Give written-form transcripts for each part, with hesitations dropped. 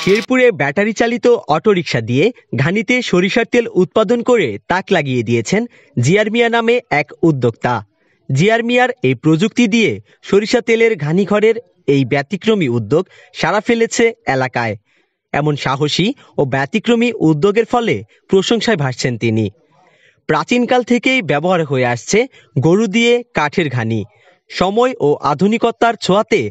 শেরপুরে ব্যাটারি চালিত অটোরিকশা দিয়ে ঘানিতে সরিষার তেল উৎপাদন করে তাক লাগিয়ে দিয়েছেন জিয়ার মিয়া নামে এক উদ্যোক্তা। জিয়ার মিয়ার এই প্রযুক্তি দিয়ে সরিষা তেলের ঘানিঘরের এই ব্যতিক্রমী উদ্যোগ সাড়া ফেলেছে এলাকায়। এমন সাহসী ও ব্যতিক্রমী উদ্যোগের ফলে প্রশংসায় ভাসছেন তিনি। প্রাচীনকাল থেকেই ব্যবহার হয়ে আসছে গরু দিয়ে কাঠের ঘানি। সময় ও আধুনিকতার ছোঁয়াতে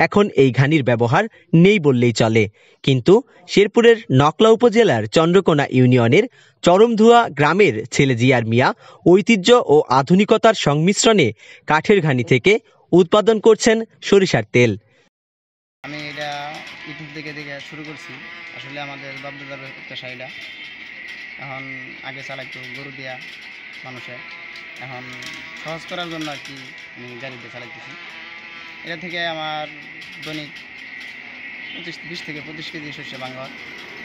এখন এই ঘানির ব্যবহার নেই বললেই চলে। কিন্তু শেরপুরের নকলা উপজেলার চন্দ্রকোনা ইউনিয়নের চরমধুয়া গ্রামের ছেলে জিয়ার মিয়া ঐতিহ্য ও আধুনিকতার সংমিশ্রণে কাঠের ঘানি থেকে উৎপাদন করছেন সরিষার তেল। আমি এটা ইউটিউব থেকে শুরু করছি। আসলে আমাদের বাপদাদার পেশা এটা। এখন আগে চালাইতো গরু দিয়া মানুষে, এখন সহজ করার জন্য আর কি আমি গাড়িতে চালাইতেছি। এটা থেকে আমার দৈনিক 20 থেকে 25 কেজি সরষে বাঙ্গর,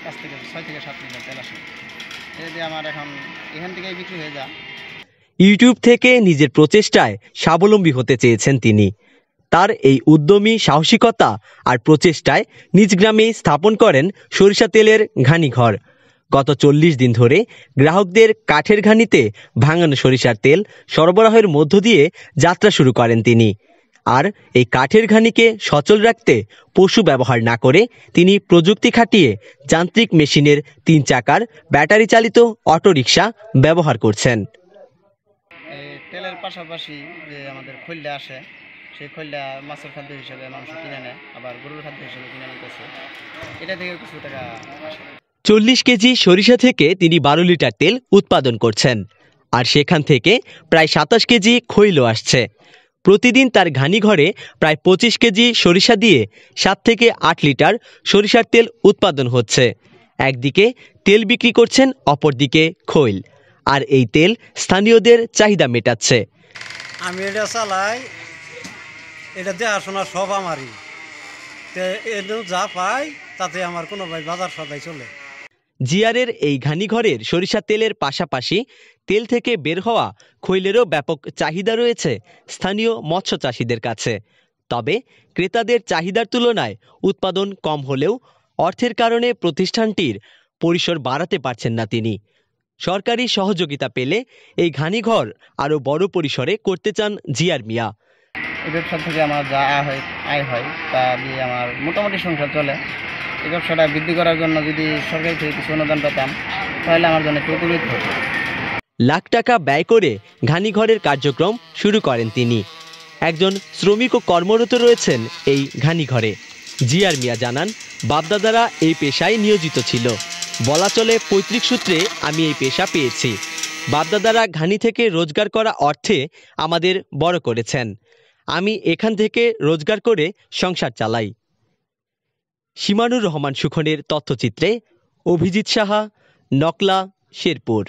5 থেকে 6 থেকে 7 লিটার তেল আসে। এটা দিয়ে আমার এখন এখান থেকেই বিক্রি হয়ে যায়। ইউটিউব থেকে নিজের প্রচেষ্টায় স্বাবলম্বী হতে চেয়েছেন তিনি। তার এই উদ্যমী সাহসিকতা আর প্রচেষ্টায় নিজ গ্রামে স্থাপন করেন সরিষা তেলের ঘানিঘর। গত 40 দিন ধরে গ্রাহকদের কাঠের ঘানিতে ভাঙানো সরিষার তেল সরবরাহের মধ্য দিয়ে যাত্রা শুরু করেন তিনি। আর এই কাঠের ঘানিকে সচল রাখতে পশু ব্যবহার না করে তিনি প্রযুক্তি খাটিয়ে যান্ত্রিক মেশিনের 3 চাকার ব্যাটারি চালিত অটোরিকশা ব্যবহার করছেন। তেলের পাশাপাশি যে আমাদের খৈল্যা আসে, সেই খৈল্যা মাছের খাদ্য হিসেবে মানুষ কিনে নেয়, আবার গরুর খাদ্য হিসেবে কিনে নিতেছে। এটা থেকে কিছু টাকা আসে। 40 কেজি সরিষা থেকে তিনি 12 লিটার তেল উৎপাদন করছেন, আর সেখান থেকে প্রায় 27 কেজি খৈল আসছে। প্রতিদিন তার ঘানিঘরে প্রায় 25 কেজি সরিষা দিয়ে 7 থেকে 8 লিটার সরিষার তেল উৎপাদন হচ্ছে। একদিকে তেল বিক্রি করছেন, অপরদিকে খৈল, আর এই তেল স্থানীয়দের চাহিদা মেটাচ্ছে। আমি এটা চালাই, এটা দেখাশোনা সব আমারই, যা পাই তাতে আমার কোনো ভাই বাজার সদাই চলে। জিয়ারের এই ঘানিঘরের সরিষা তেলের পাশাপাশি তেল থেকে বের হওয়া খৈলেরও ব্যাপক চাহিদা রয়েছে স্থানীয় মৎস্য চাষিদের কাছে। তবে ক্রেতাদের চাহিদার তুলনায় উৎপাদন কম হলেও অর্থের কারণে প্রতিষ্ঠানটির পরিসর বাড়াতে পারছেন না তিনি। সরকারি সহযোগিতা পেলে এই ঘানিঘর আরও বড় পরিসরে করতে চান জিয়ার মিয়া। এই ব্যবসা থেকে আমার যা আয় হয় তা দিয়ে আমার মোটামুটি সংসার চলে। এই ব্যবসাটা বৃদ্ধি করার জন্য যদি সরকারি থেকে কিছু অনুদান পেতাম তাহলে আমার জন্য একটু উপকৃত হতো। লাখ টাকা ব্যয় করে ঘানিঘরের কার্যক্রম শুরু করেন তিনি। একজন শ্রমিকও কর্মরত রয়েছেন এই ঘানিঘরে। জিয়ার মিয়া জানান, বাপদাদারা এই পেশায় নিয়োজিত ছিল। বলা চলে পৈতৃক সূত্রে আমি এই পেশা পেয়েছি। বাপদাদারা ঘানি থেকে রোজগার করা অর্থে আমাদের বড় করেছেন। আমি এখান থেকে রোজগার করে সংসার চালাই। সীমানুর রহমান সুখনের তথ্যচিত্রে অভিজিৎ সাহা, নকলা, শেরপুর।